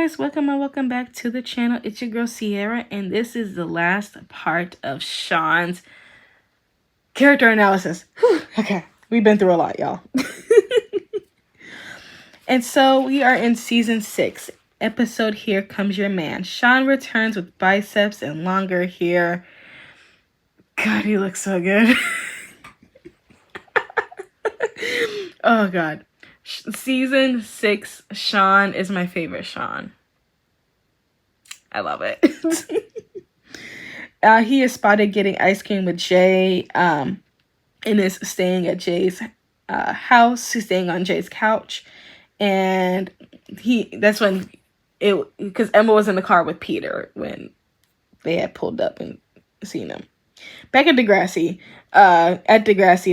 guys, welcome and welcome back to the channel. It's your girl Sierra, and this is the last part of Sean's character analysis. Whew, okay, we've been through a lot, y'all. And so we are in season 6, episode Here Comes Your Man. Sean returns with biceps and longer hair. God, he looks so good. Oh God. Season 6 Sean is my favorite Sean. I love it. He is spotted getting ice cream with Jay and is staying at Jay's house. He's staying on Jay's couch. And that's when because Emma was in the car with Peter when they had pulled up and seen him. Back at Degrassi,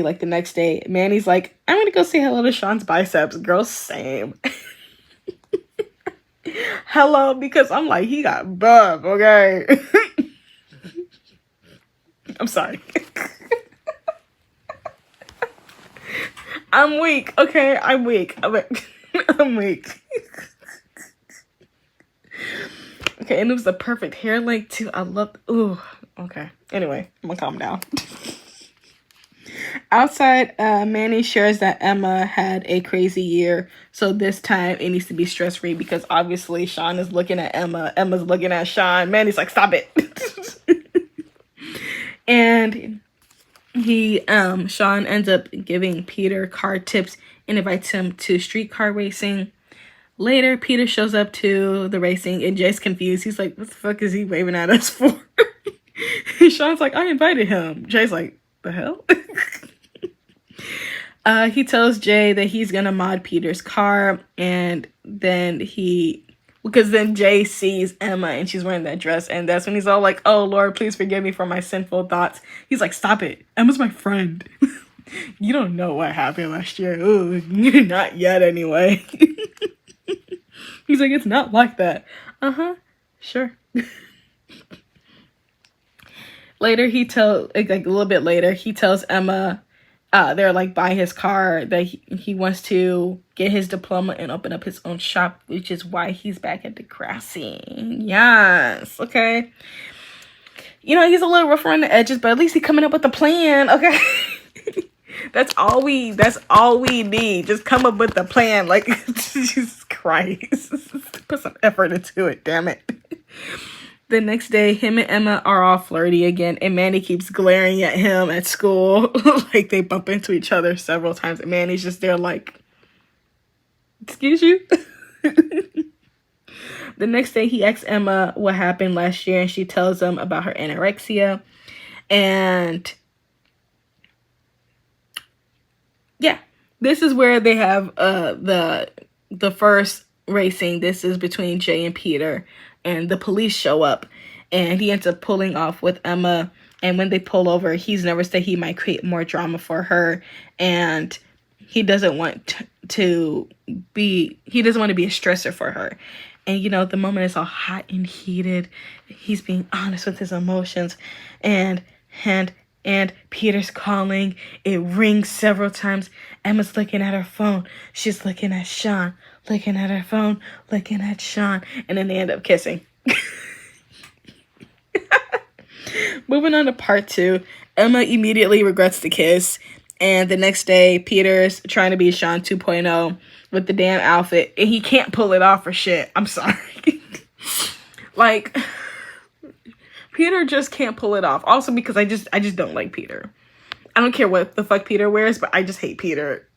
like the next day, Manny's like, I'm gonna go say hello to Sean's biceps. Girl, same. Hello, because I'm like, he got buff, okay? I'm sorry. I'm weak, okay? I'm weak. I'm weak. Okay, and it was the perfect hair length too. I love. Ooh, okay. Anyway, I'm gonna calm down. Outside, Manny shares that Emma had a crazy year, so this time it needs to be stress-free because obviously Sean is looking at Emma, Emma's looking at Sean. Manny's like, stop it. And Sean ends up giving Peter car tips and invites him to streetcar racing. Later, Peter shows up to the racing and Jay's confused. He's like, what the fuck is he waving at us for? Sean's like, I invited him. Jay's like, the hell? He tells Jay that he's gonna mod Peter's car, and then because then Jay sees Emma and she's wearing that dress, and that's when he's all like, oh Lord, please forgive me for my sinful thoughts. He's like, stop it, Emma's my friend. You don't know what happened last year. Ooh, not yet anyway. He's like, it's not like that. Sure. Later, like a little bit later, he tells Emma, they're like by his car, that he wants to get his diploma and open up his own shop, which is why he's back at Degrassi. Yes, okay. You know, he's a little rough around the edges, but at least he's coming up with a plan, okay? That's all we need. Just come up with a plan. Like, Jesus Christ. Put some effort into it, damn it. The next day, him and Emma are all flirty again, and Manny keeps glaring at him at school. Like, they bump into each other several times, and Manny's just there like, excuse you? The next day, he asks Emma what happened last year, and she tells him about her anorexia. And yeah, this is where they have the first racing. This is between Jay and Peter, and the police show up, and he ends up pulling off with Emma. And when they pull over, he's nervous that he might create more drama for her, and he doesn't want to be a stressor for her. And you know, the moment is all hot and heated. He's being honest with his emotions, and Peter's calling. It rings several times. Emma's looking at her phone. She's looking at Sean, looking at her phone, looking at Sean, and then they end up kissing. Moving on to part 2, Emma immediately regrets the kiss, and the next day, Peter's trying to be Sean 2.0 with the damn outfit, and he can't pull it off for shit. I'm sorry. Like, Peter just can't pull it off. Also because I just don't like Peter. I don't care what the fuck Peter wears, but I just hate Peter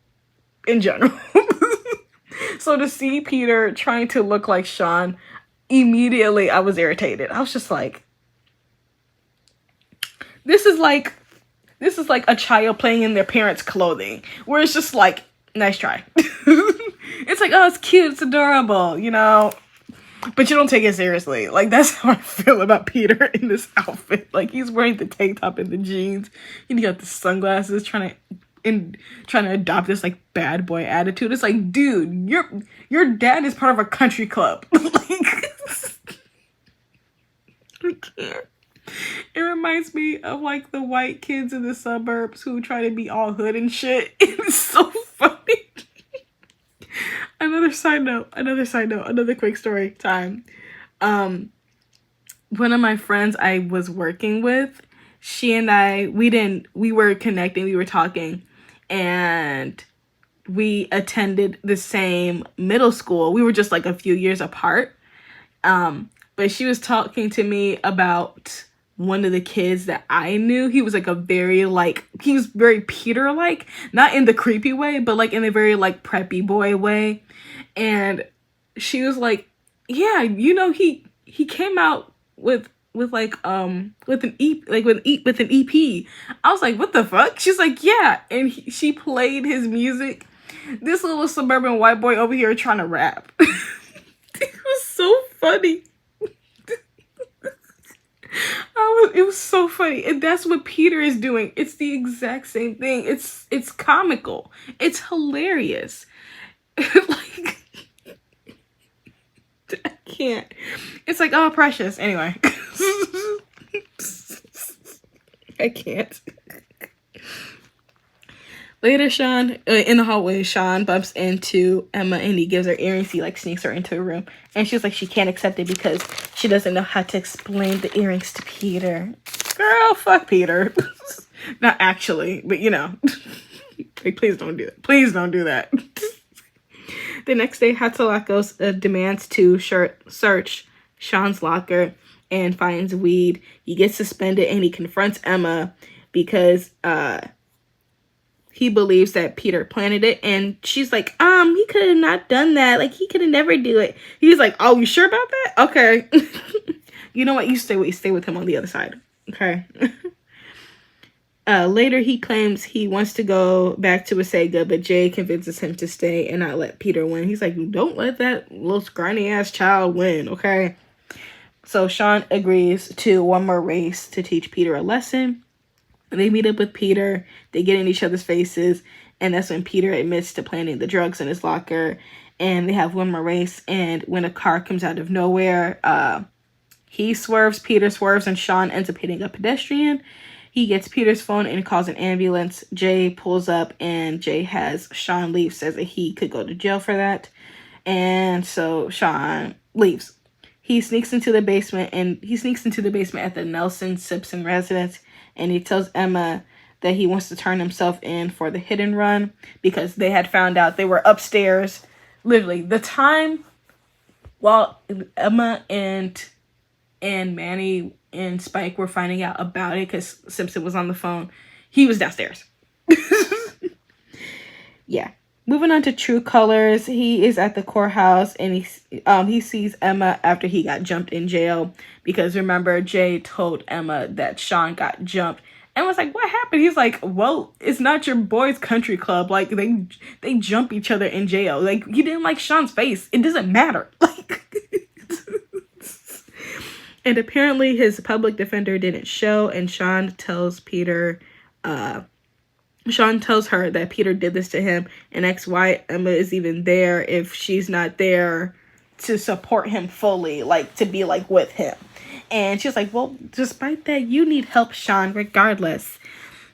in general. So to see Peter trying to look like Sean, immediately I was irritated. I was just like, this is like a child playing in their parents' clothing, where it's just like, nice try. It's like, oh, it's cute, it's adorable, you know, but you don't take it seriously. Like, that's how I feel about Peter in this outfit. Like, he's wearing the tank top and the jeans, and he got the sunglasses, trying to adopt this like bad boy attitude. It's like, dude, your dad is part of a country club. Like, I can't. It reminds me of like the white kids in the suburbs who try to be all hood and shit. It's so funny. Another another quick story time. One of my friends I was working with, she and I, we were connecting, we were talking, and we attended the same middle school. We were just like a few years apart. But she was talking to me about one of the kids that I knew. He was like he was very Peter-like, not in the creepy way, but like in a very like preppy boy way. And she was like, yeah, you know, he came out with an EP. I was like, what the fuck? She's like, yeah. And she played his music. This little suburban white boy over here trying to rap. It was so funny. It was so funny. And that's what Peter is doing. It's the exact same thing. It's comical. It's hilarious. Like, I can't. It's like, oh, precious. Anyway. I can't. Later, in the hallway, Sean bumps into Emma and he gives her earrings. He like sneaks her into a room. And she's like, she can't accept it because she doesn't know how to explain the earrings to Peter. Girl, fuck Peter. Not actually, but you know. Like, please don't do that. Please don't do that. The next day, Hatzalakos demands to search Sean's locker and finds weed. He gets suspended and he confronts Emma because he believes that Peter planted it. And she's like, he could have not done that. Like, he could have never do it. He's like, oh, you sure about that? Okay. You know what? You stay with him on the other side. Okay. Later, he claims he wants to go back to Wasega, but Jay convinces him to stay and not let Peter win. He's like, don't let that little scrawny ass child win, okay? So Sean agrees to one more race to teach Peter a lesson. They meet up with Peter. They get in each other's faces, and that's when Peter admits to planting the drugs in his locker. And they have one more race, and when a car comes out of nowhere, he swerves, Peter swerves, and Sean ends up hitting a pedestrian. He gets Peter's phone and calls an ambulance. Jay pulls up and Jay has Sean leave, says that he could go to jail for that. And so Sean leaves. He sneaks into the basement at the Nelson Simpson residence, and he tells Emma that he wants to turn himself in for the hit and run because they had found out they were upstairs. Literally, the time while Emma and Manny and Spike were finding out about it because Simpson was on the phone, he was downstairs. Yeah. Moving on to True Colors, he is at the courthouse and he sees Emma after he got jumped in jail because remember Jay told Emma that Sean got jumped and was like, what happened? He's like, well, it's not your boys' country club. Like they jump each other in jail. Like he didn't like Sean's face. It doesn't matter. Like. And apparently his public defender didn't show, and Sean tells her that Peter did this to him and asks why Emma is even there if she's not there to support him fully, like to be like with him. And she's like, well, despite that, you need help, Sean, regardless.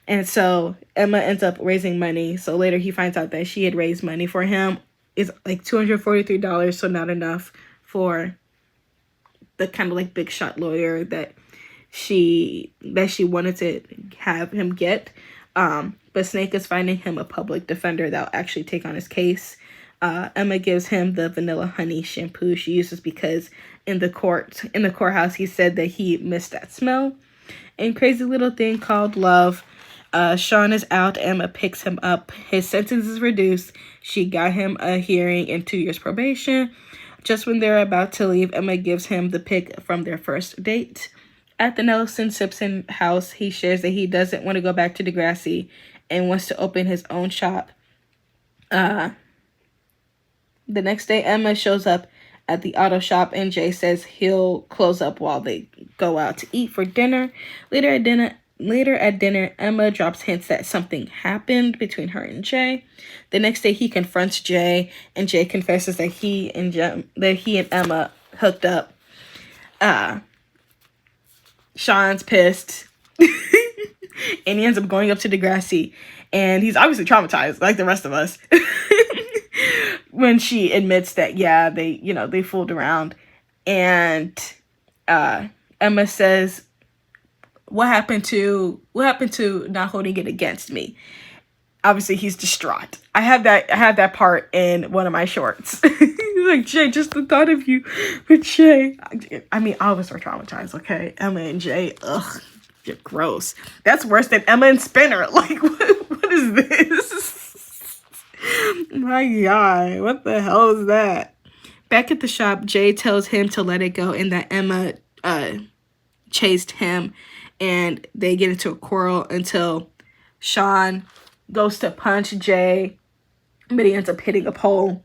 And so Emma ends up raising money. So later he finds out that she had raised money for him. It's like $243, so not enough for the kind of like big shot lawyer that she wanted to have him get. But Snake is finding him a public defender that will actually take on his case. Emma gives him the vanilla honey shampoo she uses because in the courthouse he said that he missed that smell. And crazy little thing called love. Sean is out. Emma picks him up. His sentence is reduced. She got him a hearing and 2 years probation. Just when they're about to leave, Emma gives him the pic from their first date. At the Nelson Simpson house, he shares that he doesn't want to go back to Degrassi and wants to open his own shop. The next day, Emma shows up at the auto shop and Jay says he'll close up while they go out to eat for dinner. Later at dinner, Emma drops hints that something happened between her and Jay. The next day, he confronts Jay, and Jay confesses that he and Emma hooked up. Sean's pissed, and he ends up going up to Degrassi, and he's obviously traumatized, like the rest of us. when she admits that, yeah, they fooled around. And Emma says, what happened to not holding it against me? Obviously he's distraught. I have that part in one of my shorts. Like, Jay, just the thought of you with Jay. I mean, all of us are traumatized, okay? Emma and Jay, ugh, you're gross. That's worse than Emma and Spinner. Like, what is this? My God, what the hell is that? Back at the shop, Jay tells him to let it go and that Emma chased him, and they get into a quarrel until Sean goes to punch Jay, but he ends up hitting a pole.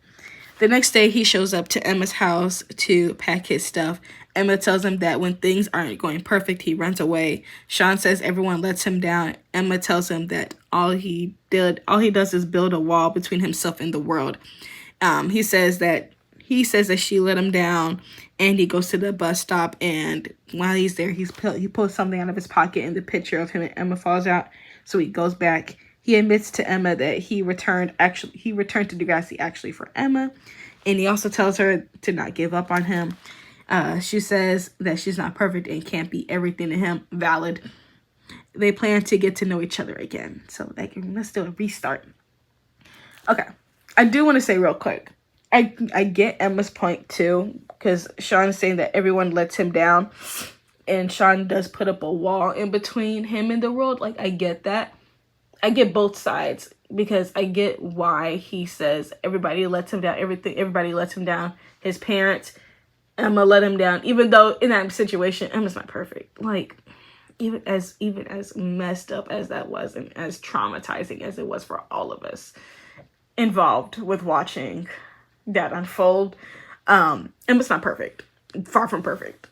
The next day, he shows up to Emma's house to pack his stuff. Emma tells him that when things aren't going perfect, he runs away. Sean says everyone lets him down. Emma tells him that all he does is build a wall between himself and the world. He says that she let him down, and he goes to the bus stop, and while he's there, he pulls something out of his pocket, and the picture of him and Emma falls out. So he goes back. He admits to Emma that he returned to Degrassi actually for Emma, and he also tells her to not give up on him. She says that she's not perfect and can't be everything to him. Valid. They plan to get to know each other again, so let's do a restart. Okay, I do want to say real quick, I get Emma's point too, because Sean is saying that everyone lets him down, and Sean does put up a wall in between him and the world. Like, I get that. I get both sides, because I get why he says everybody lets him down. Everybody lets him down. His parents, Emma let him down. Even though in that situation, Emma's not perfect. Like, even as messed up as that was, and as traumatizing as it was for all of us involved with watching that unfold, Emma's not perfect. Far from perfect.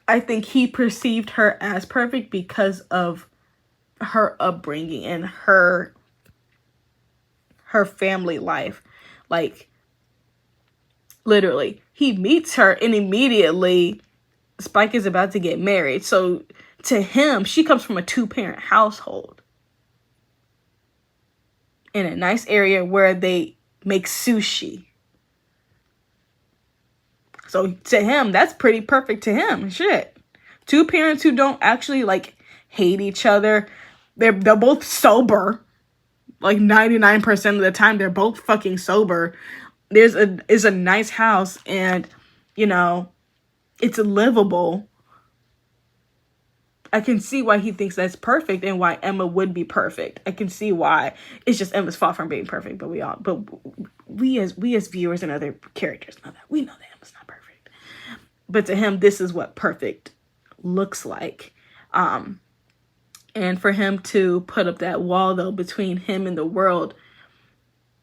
I think he perceived her as perfect because of her upbringing and her family life. Like, literally, he meets her and immediately Spike is about to get married. So to him, she comes from a 2-parent household in a nice area where they make sushi. So to him, that's pretty perfect to him. Shit. 2 parents who don't actually like hate each other. They're both sober. Like 99% of the time, they're both fucking sober. Is a nice house, and it's livable. I can see why he thinks that's perfect, and why Emma would be perfect. I can see why. It's just Emma's far from being perfect, but we as viewers and other characters know that. We know that Emma's not perfect. But to him, this is what perfect looks like. And for him to put up that wall, though, between him and the world,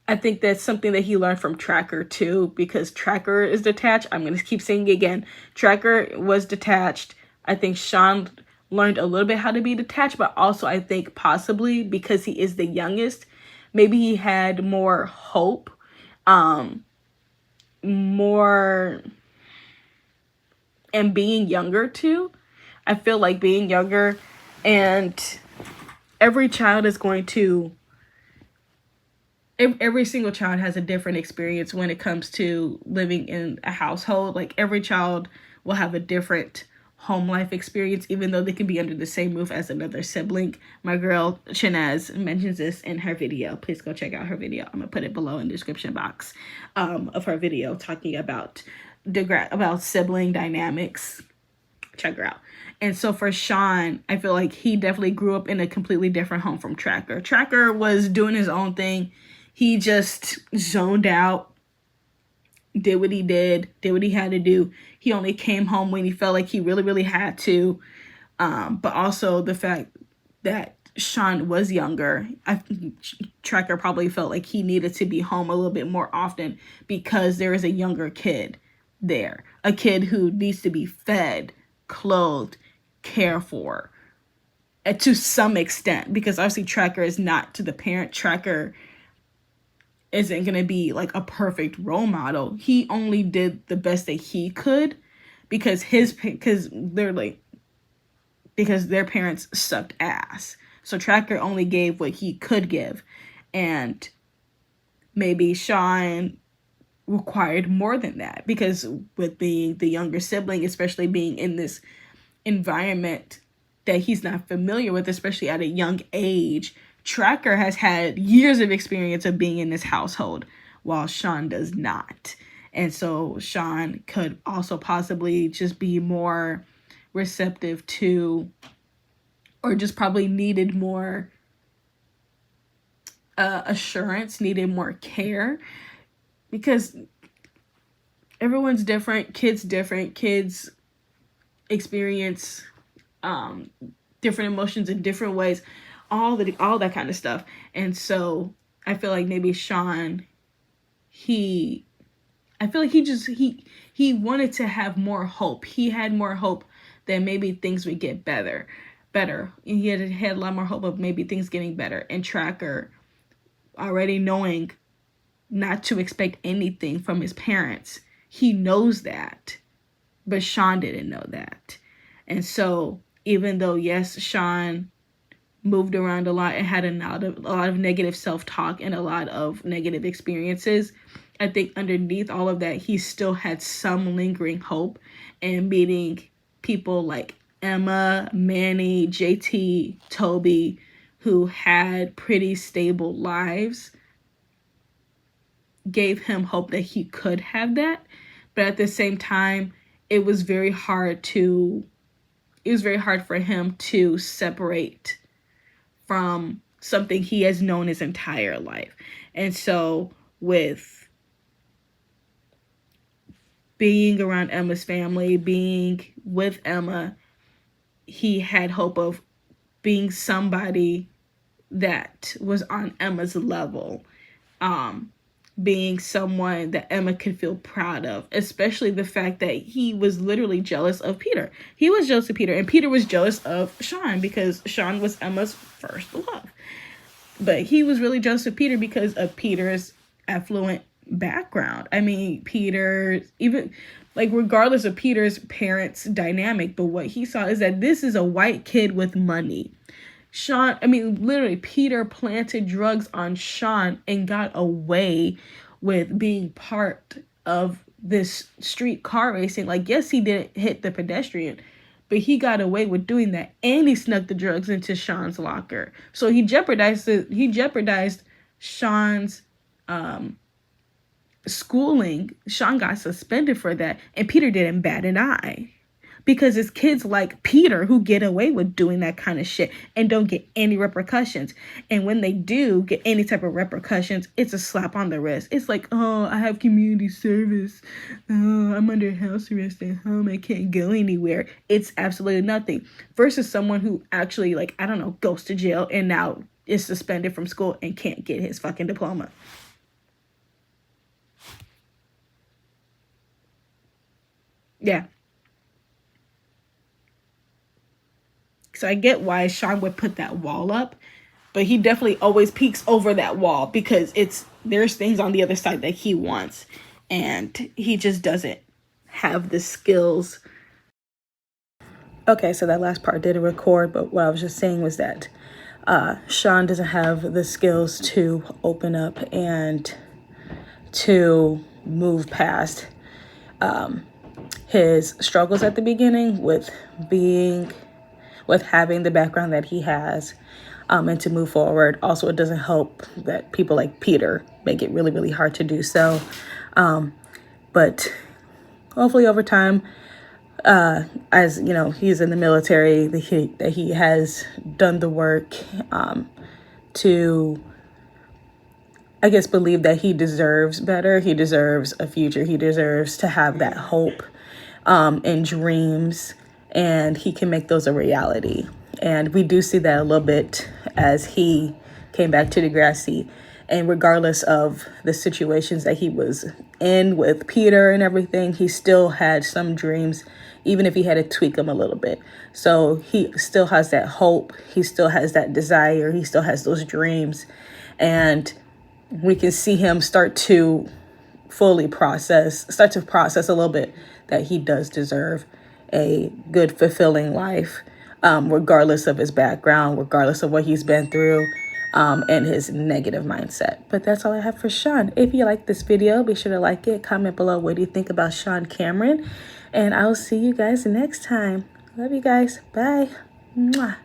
I think that's something that he learned from Tracker, too, because Tracker is detached. I'm going to keep saying it again. Tracker was detached. I think Sean learned a little bit how to be detached, but also I think possibly because he is the youngest, maybe he had more hope, more, and being younger, too. I feel like being younger, and every child is going to, every single child has a different experience when it comes to living in a household. Like, every child will have a different home life experience, even though they can be under the same roof as another sibling. My girl Chinez mentions this in her video. Please go check out her video. I'm gonna put it below in the description box of her video talking about sibling dynamics. Check her out. And so for Sean, I feel like he definitely grew up in a completely different home from Tracker. Tracker was doing his own thing. He just zoned out, did what he did what he had to do. He only came home when he felt like he really, really had to. But also the fact that Sean was younger, Tracker probably felt like he needed to be home a little bit more often because there is a younger kid there. A kid who needs to be fed, clothed, cared for, to some extent, because obviously Tracker is not to the parent. Tracker isn't going to be like a perfect role model. He only did the best that he could because their parents sucked ass. So Tracker only gave what he could give. And maybe Sean required more than that, because with being the younger sibling, especially being in this environment that he's not familiar with, especially at a young age, Tracker has had years of experience of being in this household, while Sean does not. And so Sean could also possibly just be more receptive to, or just probably needed more assurance, needed more care, because everyone's different. Kids experience different emotions in different ways, all that kind of stuff. And so I feel like maybe Sean, he wanted to have more hope. He had more hope that maybe things would get better. He had a lot more hope of maybe things getting better. And Tracker, already knowing not to expect anything from his parents, he knows that, but Sean didn't know that. And so even though, yes, Sean moved around a lot and had a lot of negative self-talk and a lot of negative experiences, I think underneath all of that, he still had some lingering hope. And meeting people like Emma, Manny, JT, Toby, who had pretty stable lives, gave him hope that he could have that. But at the same time, it was very hard for him to separate from something he has known his entire life. And so with being around Emma's family, being with Emma, he had hope of being somebody that was on Emma's level, being someone that Emma could feel proud of, especially the fact that he was literally jealous of Peter. He was jealous of Peter, and Peter was jealous of Sean because Sean was Emma's first love. But he was really jealous of Peter because of Peter's affluent background. I mean, Peter, even like regardless of Peter's parents' dynamic, but what he saw is that this is a white kid with money. Sean, I mean, literally, Peter planted drugs on Sean and got away with being part of this street car racing. Like, yes, he didn't hit the pedestrian, but he got away with doing that, and he snuck the drugs into Sean's locker. So he jeopardized Sean's schooling. Sean got suspended for that, and Peter didn't bat an eye. Because it's kids like Peter who get away with doing that kind of shit and don't get any repercussions. And when they do get any type of repercussions, it's a slap on the wrist. It's like, oh, I have community service. Oh, I'm under house arrest at home. I can't go anywhere. It's absolutely nothing. Versus someone who actually, like, I don't know, goes to jail and now is suspended from school and can't get his fucking diploma. Yeah. So I get why Sean would put that wall up, but he definitely always peeks over that wall because there's things on the other side that he wants, and he just doesn't have the skills. Okay, so that last part didn't record, but what I was just saying was that Sean doesn't have the skills to open up and to move past his struggles at the beginning with having the background that he has, and to move forward. Also, it doesn't help that people like Peter make it really, really hard to do so. But hopefully over time, as you know, he's in the military, that he has done the work to, I guess, believe that he deserves better. He deserves a future. He deserves to have that hope and dreams, and he can make those a reality. And we do see that a little bit as he came back to Degrassi. And regardless of the situations that he was in with Peter and everything, he still had some dreams, even if he had to tweak them a little bit. So he still has that hope. He still has that desire. He still has those dreams. And we can see him start to process a little bit that he does deserve a good, fulfilling life, regardless of his background, regardless of what he's been through. and his negative mindset. But that's all I have for Sean. If you like this video, be sure to like it. Comment below what do you think about Sean Cameron. And I'll see you guys next time. Love you guys. Bye. Mwah.